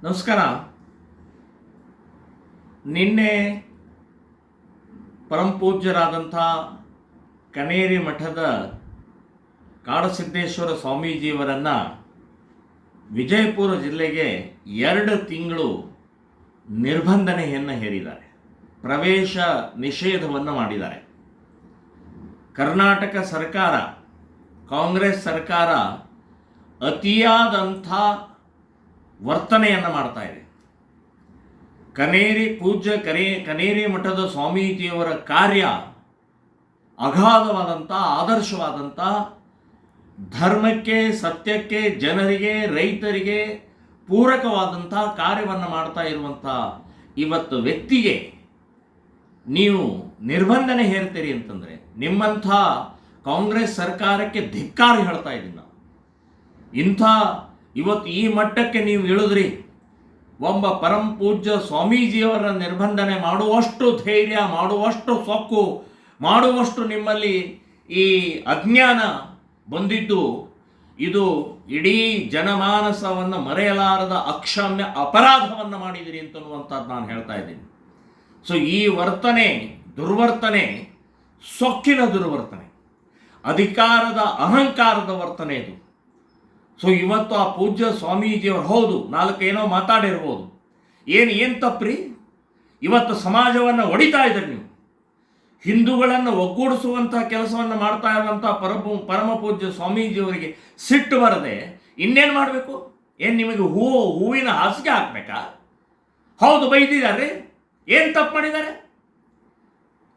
ನಮಸ್ಕಾರ. ನಿನ್ನೆ ಪರಮಪೂಜ್ಯರಾದಂಥ ಕನೇರಿ ಮಠದ ಕಾಡಸಿದ್ದೇಶ್ವರ ಸ್ವಾಮೀಜಿಯವರನ್ನು ವಿಜಯಪುರ ಜಿಲ್ಲೆಗೆ 2 ತಿಂಗಳು ನಿರ್ಬಂಧನೆಯನ್ನು ಹೇರಿದ್ದಾರೆ. ಪ್ರವೇಶ ನಿಷೇಧವನ್ನು ಮಾಡಿದ್ದಾರೆ. ಕರ್ನಾಟಕ ಸರ್ಕಾರ, ಕಾಂಗ್ರೆಸ್ ಸರ್ಕಾರ ಅತಿಯಾದಂಥ ವರ್ತನೆಯನ್ನು ಮಾಡ್ತಾ ಇದೆ. ಕನೇರಿ ಮಠದ ಸ್ವಾಮೀಜಿಯವರ ಕಾರ್ಯ ಅಗಾಧವಾದಂಥ, ಆದರ್ಶವಾದಂಥ, ಧರ್ಮಕ್ಕೆ, ಸತ್ಯಕ್ಕೆ, ಜನರಿಗೆ, ರೈತರಿಗೆ ಪೂರಕವಾದಂಥ ಕಾರ್ಯವನ್ನು ಮಾಡ್ತಾ ಇರುವಂಥ ಇವತ್ತು ವ್ಯಕ್ತಿಗೆ ನೀವು ನಿರ್ಬಂಧನೆ ಹೇರ್ತೀರಿ ಅಂತಂದರೆ ನಿಮ್ಮಂಥ ಕಾಂಗ್ರೆಸ್ ಸರ್ಕಾರಕ್ಕೆ ಧಿಕ್ಕಾರ ಹೇಳ್ತಾ ಇದ್ದೀನಿ ನಾವು. ಇಂಥ ಇವತ್ತು ಈ ಮಟ್ಟಕ್ಕೆ ನೀವು ಇಳಿದ್ರಿ. ಒಬ್ಬ ಪರಮ ಪೂಜ್ಯ ಸ್ವಾಮೀಜಿಯವರ ನಿರ್ಬಂಧನೆ ಮಾಡುವಷ್ಟು ಧೈರ್ಯ, ಮಾಡುವಷ್ಟು ಸೊಕ್ಕು, ಮಾಡುವಷ್ಟು ನಿಮ್ಮಲ್ಲಿ ಈ ಅಜ್ಞಾನ ಬಂದಿದ್ದು, ಇದು ಇಡೀ ಜನಮಾನಸವನ್ನು ಮರೆಯಲಾರದ ಅಕ್ಷಮ್ಯ ಅಪರಾಧವನ್ನು ಮಾಡಿದಿರಿ ಅಂತನ್ನುವಂಥದ್ದು ನಾನು ಹೇಳ್ತಾ ಇದ್ದೀನಿ. ಸೊ ಈ ವರ್ತನೆ, ದುರ್ವರ್ತನೆ, ಸೊಕ್ಕಿನ ದುರ್ವರ್ತನೆ, ಅಧಿಕಾರದ ಅಹಂಕಾರದ ವರ್ತನೆ ಇದು. ಸೊ ಇವತ್ತು ಆ ಪೂಜ್ಯ ಸ್ವಾಮೀಜಿಯವರು ಹೌದು 4 ಏನೋ ಮಾತಾಡಿರ್ಬೋದು, ಏನು ತಪ್ಪ್ರಿ? ಇವತ್ತು ಸಮಾಜವನ್ನು ಒಡಿತಾ ಇದ್ದೀರಿ ನೀವು. ಹಿಂದೂಗಳನ್ನು ಒಗ್ಗೂಡಿಸುವಂಥ ಕೆಲಸವನ್ನು ಮಾಡ್ತಾ ಇರುವಂಥ ಪರಮ ಪೂಜ್ಯ ಸ್ವಾಮೀಜಿಯವರಿಗೆ ಸಿಟ್ಟು ಬರದೆ ಇನ್ನೇನು ಮಾಡಬೇಕು? ಏನು ನಿಮಗೆ ಹೂವಿನ ಹಾಸಿಗೆ ಹಾಕಬೇಕಾ? ಹೌದು, ಬೈದಿದ್ದಾರೆ. ಏನು ತಪ್ಪು ಮಾಡಿದ್ದಾರೆ?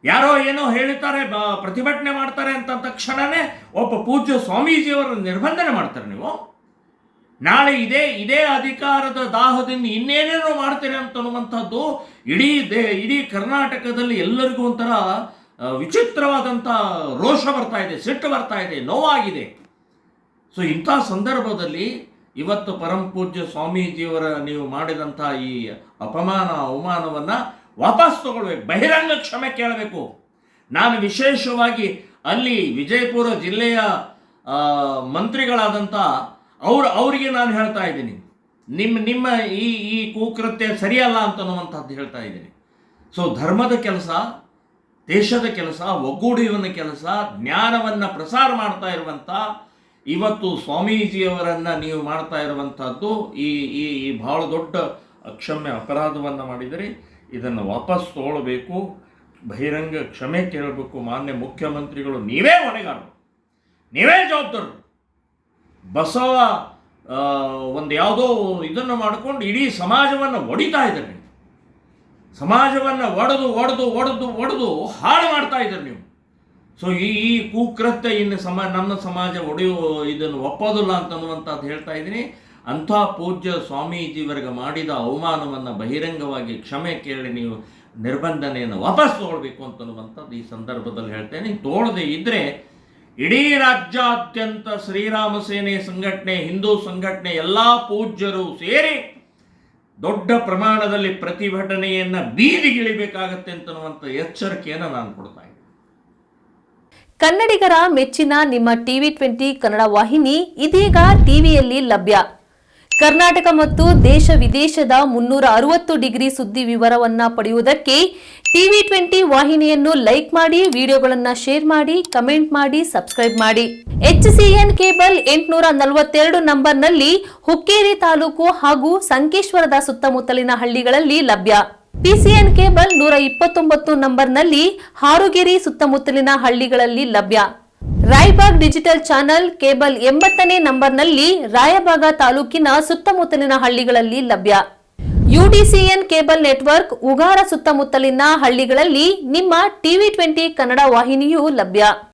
ಯಾರೋ ಏನೋ ಹೇಳ್ತಾರೆ, ಪ್ರತಿಭಟನೆ ಮಾಡ್ತಾರೆ ಅಂತ ತಕ್ಷಣವೇ ಒಬ್ಬ ಪೂಜ್ಯ ಸ್ವಾಮೀಜಿಯವರನ್ನು ನಿರ್ಬಂಧನೆ ಮಾಡ್ತಾರೆ ನೀವು. ನಾಳೆ ಇದೇ ಅಧಿಕಾರದ ದಾಹದಿಂದ ಇನ್ನೇನೇನೋ ಮಾಡ್ತೀರಿ ಅಂತನ್ನುವಂಥದ್ದು ಇಡೀ ಕರ್ನಾಟಕದಲ್ಲಿ ಎಲ್ಲರಿಗೂ ಒಂಥರ ವಿಚಿತ್ರವಾದಂಥ ರೋಷ ಬರ್ತಾ ಇದೆ, ಸಿಟ್ಟು ಬರ್ತಾ ಇದೆ, ನೋವಾಗಿದೆ. ಸೊ ಇಂಥ ಸಂದರ್ಭದಲ್ಲಿ ಇವತ್ತು ಪರಮ ಪೂಜ್ಯ ಸ್ವಾಮೀಜಿಯವರ ನೀವು ಮಾಡಿದಂಥ ಈ ಅವಮಾನವನ್ನು ವಾಪಸ್ ತಗೊಳ್ಬೇಕು, ಬಹಿರಂಗ ಕ್ಷಮೆ ಕೇಳಬೇಕು. ನಾನು ವಿಶೇಷವಾಗಿ ಅಲ್ಲಿ ವಿಜಯಪುರ ಜಿಲ್ಲೆಯ ಮಂತ್ರಿಗಳಾದಂಥ ಅವರಿಗೆ ನಾನು ಹೇಳ್ತಾ ಇದ್ದೀನಿ, ನಿಮ್ಮ ಈ ಕುಕೃತ್ಯ ಸರಿಯಲ್ಲ ಅಂತನ್ನುವಂಥದ್ದು ಹೇಳ್ತಾ ಇದ್ದೀನಿ. ಸೊ ಧರ್ಮದ ಕೆಲಸ, ದೇಶದ ಕೆಲಸ, ಒಗ್ಗೂಡುವನ ಕೆಲಸ, ಜ್ಞಾನವನ್ನು ಪ್ರಸಾರ ಮಾಡ್ತಾ ಇರುವಂಥ ಇವತ್ತು ಸ್ವಾಮೀಜಿಯವರನ್ನು ನೀವು ಮಾಡ್ತಾ ಇರುವಂಥದ್ದು ಈ ಬಹಳ ದೊಡ್ಡ ಅಕ್ಷಮ್ಯ ಅಪರಾಧವನ್ನು ಮಾಡಿದರೆ ಇದನ್ನು ವಾಪಸ್ ತಗೊಳ್ಬೇಕು, ಬಹಿರಂಗ ಕ್ಷಮೆ ಕೇಳಬೇಕು. ಮಾನ್ಯ ಮುಖ್ಯಮಂತ್ರಿಗಳು, ನೀವೇ ಹೊಣೆಗಾರರು, ನೀವೇ ಜವಾಬ್ದಾರರು. ಬಸವ ಒಂದು ಯಾವುದೋ ಇದನ್ನು ಮಾಡಿಕೊಂಡು ಇಡೀ ಸಮಾಜವನ್ನು ಒಡಿತಾ ಇದ್ದಾರೆ. ಸಮಾಜವನ್ನು ಒಡೆದು ಹಾಳು ಮಾಡ್ತಾ ಇದ್ದಾರೆ ನೀವು. ಸೊ ಈ ಕುಕೃತ್ಯ ಇನ್ನು ನಮ್ಮ ಸಮಾಜ ಇದನ್ನು ಒಪ್ಪೋದಿಲ್ಲ ಅಂತನ್ನುವಂಥದ್ದು ಹೇಳ್ತಾ ಇದ್ದೀನಿ. ಅಂಥ ಪೂಜ್ಯ ಸ್ವಾಮೀಜಿವರೆಗೆ ಮಾಡಿದ ಅವಮಾನವನ್ನು ಬಹಿರಂಗವಾಗಿ ಕ್ಷಮೆ ಕೇಳಿ ನೀವು ನಿರ್ಬಂಧನೆಯನ್ನು ವಾಪಸ್ ತಗೊಳ್ಬೇಕು ಅಂತನ್ನುವಂಥದ್ದು ಈ ಸಂದರ್ಭದಲ್ಲಿ ಹೇಳ್ತೇನೆ. ತೋಳದೆ ಇದ್ದರೆ ಇಡೀ ರಾಜ್ಯಾದ್ಯಂತ ಶ್ರೀರಾಮ ಸೇನೆ ಸಂಘಟನೆ, ಹಿಂದೂ ಸಂಘಟನೆ, ಎಲ್ಲ ಪೂಜ್ಯರು ಸೇರಿ ದೊಡ್ಡ ಪ್ರಮಾಣದಲ್ಲಿ ಪ್ರತಿಭಟನೆಯನ್ನು ಬೀದಿಗಿಳಿಬೇಕಾಗತ್ತೆ ಅಂತನ್ನುವಂಥ ಎಚ್ಚರಿಕೆಯನ್ನು ನಾನು ಕೊಡ್ತಾ ಇದ್ದೀನಿ. ಕನ್ನಡಿಗರ ಮೆಚ್ಚಿನ ನಿಮ್ಮ ಟಿವಿ 20 ಕನ್ನಡ ವಾಹಿನಿ ಇದೀಗ ಟಿವಿಯಲ್ಲಿ ಲಭ್ಯ. ಕರ್ನಾಟಕ ಮತ್ತು ದೇಶ ವಿದೇಶದ 360 ಡಿಗ್ರಿ ಸುದ್ದಿ ವಿವರವನ್ನ ಪಡೆಯುವುದಕ್ಕೆ ಟಿವಿ 20 ವಾಹಿನಿಯನ್ನು ಲೈಕ್ ಮಾಡಿ, ವಿಡಿಯೋಗಳನ್ನು ಶೇರ್ ಮಾಡಿ, ಕಮೆಂಟ್ ಮಾಡಿ, ಸಬ್ಸ್ಕ್ರೈಬ್ ಮಾಡಿ. HCN ಕೇಬಲ್ 842 ನಂಬರ್ನಲ್ಲಿ ಹುಕ್ಕೇರಿ ತಾಲೂಕು ಹಾಗೂ ಸಂಕೇಶ್ವರದ ಸುತ್ತಮುತ್ತಲಿನ ಹಳ್ಳಿಗಳಲ್ಲಿ ಲಭ್ಯ. PCN ಕೇಬಲ್ 129 ನಂಬರ್ನಲ್ಲಿ ಹಾರುಗೆರೆ ಸುತ್ತಮುತ್ತಲಿನ ಹಳ್ಳಿಗಳಲ್ಲಿ ಲಭ್ಯ. ರಾಯಬಾಗ್ ಡಿಜಿಟಲ್ ಚಾನೆಲ್ ಕೇಬಲ್ 80ನೇ ನಂಬರ್ನಲ್ಲಿ ರಾಯಬಾಗ ತಾಲೂಕಿನ ಸುತ್ತಮುತ್ತಲಿನ ಹಳ್ಳಿಗಳಲ್ಲಿ ಲಭ್ಯ. UDCN ಕೇಬಲ್ ನೆಟ್ವರ್ಕ್ ಉಗಾರ ಸುತ್ತಮುತ್ತಲಿನ ಹಳ್ಳಿಗಳಲ್ಲಿ ನಿಮ್ಮ ಟಿವಿ 20 ಕನ್ನಡ ವಾಹಿನಿಯೂ ಲಭ್ಯ.